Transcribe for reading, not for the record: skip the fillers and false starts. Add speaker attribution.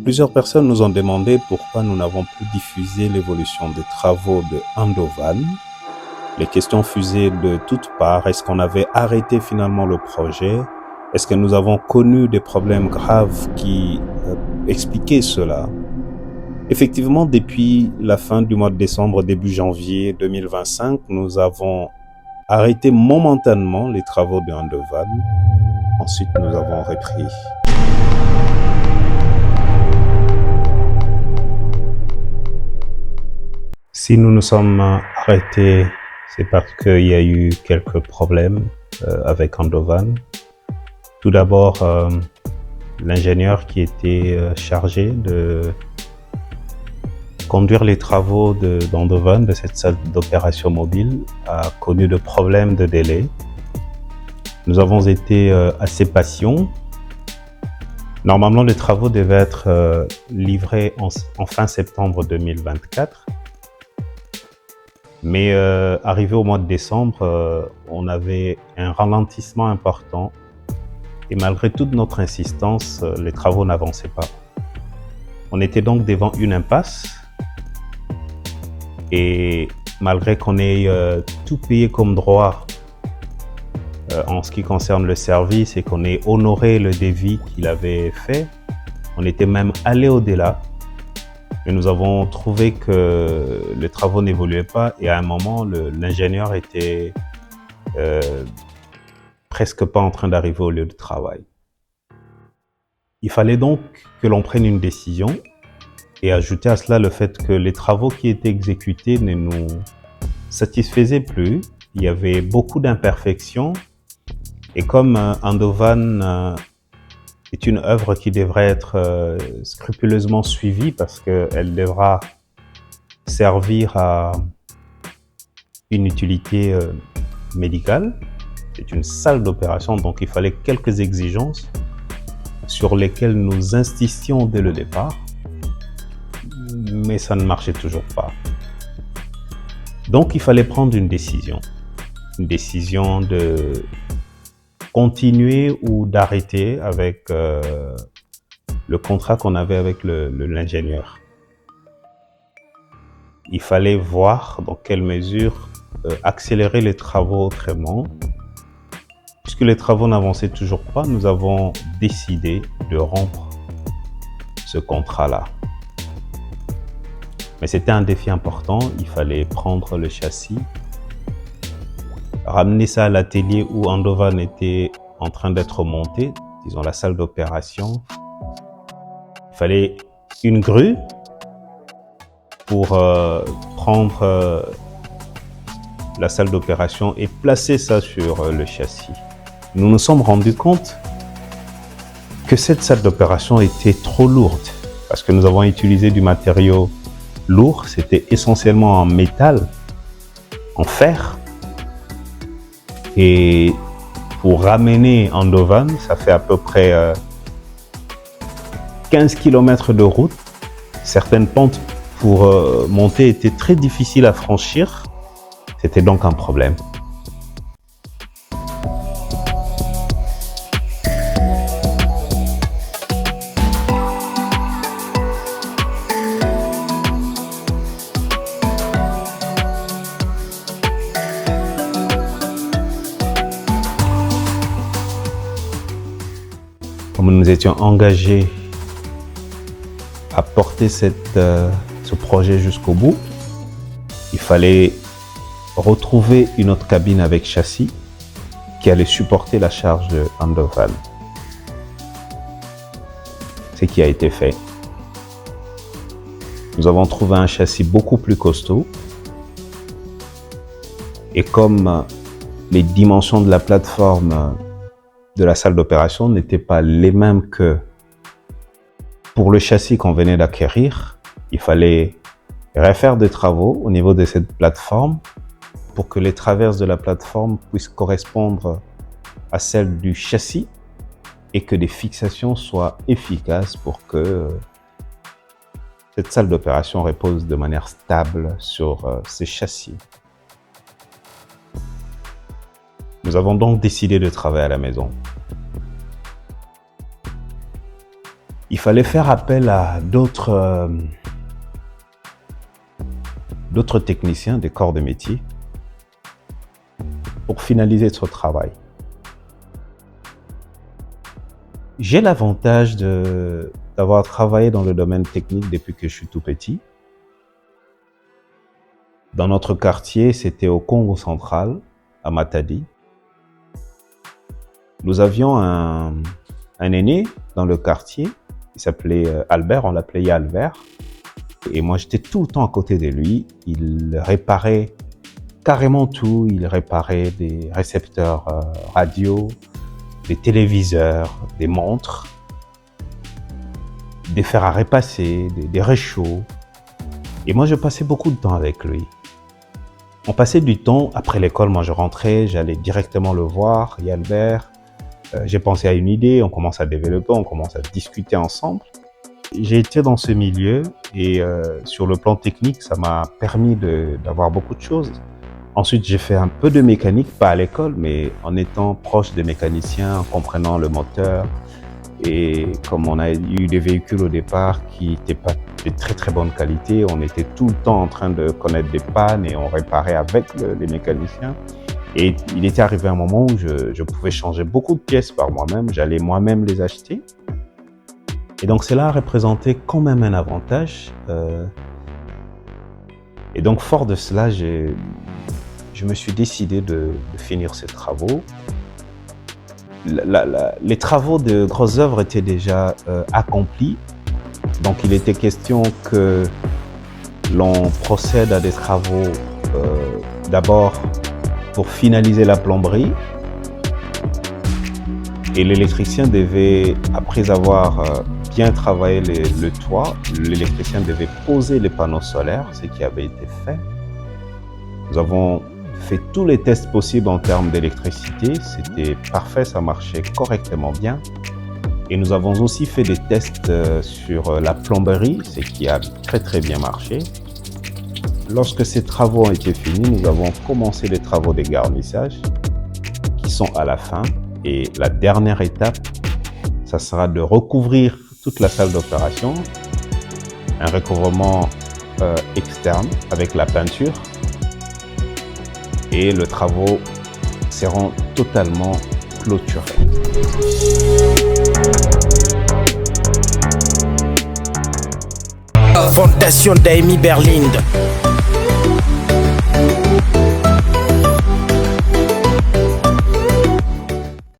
Speaker 1: Plusieurs personnes nous ont demandé pourquoi nous n'avons plus diffusé l'évolution des travaux de Andovan. Les questions fusaient de toutes parts. Est-ce qu'on avait arrêté finalement le projet? Est-ce que nous avons connu des problèmes graves qui expliquaient cela? Effectivement, depuis la fin du mois de décembre, début janvier 2025, nous avons arrêté momentanément les travaux de Andovan. Ensuite, nous avons repris. Si nous nous sommes arrêtés, c'est parce qu'il y a eu quelques problèmes avec Andovan. Tout d'abord, l'ingénieur qui était chargé de conduire les travaux d'Andovan, de cette salle d'opération mobile, a connu de problèmes de délai. Nous avons été assez patients. Normalement, les travaux devaient être livrés en fin septembre 2024. Mais arrivé au mois de décembre, on avait un ralentissement important et malgré toute notre insistance, les travaux n'avançaient pas. On était donc devant une impasse et malgré qu'on ait tout payé comme droit en ce qui concerne le service et qu'on ait honoré le devis qu'il avait fait, on était même allé au-delà. Mais nous avons trouvé que les travaux n'évoluaient pas et à un moment, l'ingénieur était presque pas en train d'arriver au lieu de travail. Il fallait donc que l'on prenne une décision et ajouter à cela le fait que les travaux qui étaient exécutés ne nous satisfaisaient plus. Il y avait beaucoup d'imperfections et comme Andovan est une œuvre qui devrait être scrupuleusement suivie parce qu'elle devra servir à une utilité médicale. C'est une salle d'opération, donc il fallait quelques exigences sur lesquelles nous insistions dès le départ, mais ça ne marchait toujours pas. Donc il fallait prendre une décision de continuer ou d'arrêter avec le contrat qu'on avait avec l'ingénieur. Il fallait voir dans quelle mesure accélérer les travaux autrement. Puisque les travaux n'avançaient toujours pas, nous avons décidé de rompre ce contrat-là. Mais c'était un défi important, il fallait prendre le châssis, ramener ça à l'atelier où Andovan était en train d'être monté, disons la salle d'opération. Il fallait une grue pour prendre la salle d'opération et placer ça sur le châssis. Nous nous sommes rendus compte que cette salle d'opération était trop lourde parce que nous avons utilisé du matériau lourd, c'était essentiellement en métal, en fer. Et pour ramener Andovan, ça fait à peu près 15 km de route. Certaines pentes pour monter étaient très difficiles à franchir. C'était donc un problème. Comme nous étions engagés à porter ce projet jusqu'au bout, il fallait retrouver une autre cabine avec châssis qui allait supporter la charge de Andovan. Ce qui a été fait. Nous avons trouvé un châssis beaucoup plus costaud et comme les dimensions de la plateforme de la salle d'opération n'étaient pas les mêmes que pour le châssis qu'on venait d'acquérir, il fallait refaire des travaux au niveau de cette plateforme pour que les traverses de la plateforme puissent correspondre à celles du châssis et que des fixations soient efficaces pour que cette salle d'opération repose de manière stable sur ces châssis. Nous avons donc décidé de travailler à la maison. Il fallait faire appel à d'autres techniciens des corps de métier pour finaliser ce travail. J'ai l'avantage d'avoir travaillé dans le domaine technique depuis que je suis tout petit. Dans notre quartier, c'était au Congo central, à Matadi. Nous avions un aîné dans le quartier, il s'appelait Albert, on l'appelait Yalbert. Et moi, j'étais tout le temps à côté de lui. Il réparait carrément tout. Il réparait des récepteurs radio, des téléviseurs, des montres, des fers à repasser, des réchauds. Et moi, je passais beaucoup de temps avec lui. On passait du temps, après l'école, moi je rentrais, j'allais directement le voir, Yalbert. J'ai pensé à une idée, on commence à développer, on commence à discuter ensemble. J'ai été dans ce milieu et sur le plan technique, ça m'a permis d'avoir beaucoup de choses. Ensuite, j'ai fait un peu de mécanique, pas à l'école, mais en étant proche des mécaniciens, en comprenant le moteur. Et comme on a eu des véhicules au départ qui n'étaient pas de très très bonne qualité, on était tout le temps en train de connaître des pannes et on réparait avec les mécaniciens. Et il était arrivé un moment où je pouvais changer beaucoup de pièces par moi-même, j'allais moi-même les acheter. Et donc cela représentait quand même un avantage. Et donc fort de cela, je me suis décidé de finir ces travaux. Les travaux de grosses œuvres étaient déjà accomplis. Donc il était question que l'on procède à des travaux d'abord pour finaliser la plomberie. Et l'électricien devait, après avoir bien travaillé le toit, l'électricien devait poser les panneaux solaires, ce qui avait été fait. Nous avons fait tous les tests possibles en termes d'électricité. C'était parfait, ça marchait correctement bien. Et nous avons aussi fait des tests sur la plomberie, ce qui a très très bien marché. Lorsque ces travaux ont été finis, nous avons commencé les travaux de garnissage qui sont à la fin. Et la dernière étape, ça sera de recouvrir toute la salle d'opération, un recouvrement externe avec la peinture. Et les travaux seront totalement clôturés.
Speaker 2: Fondation d'Amy Berlinde.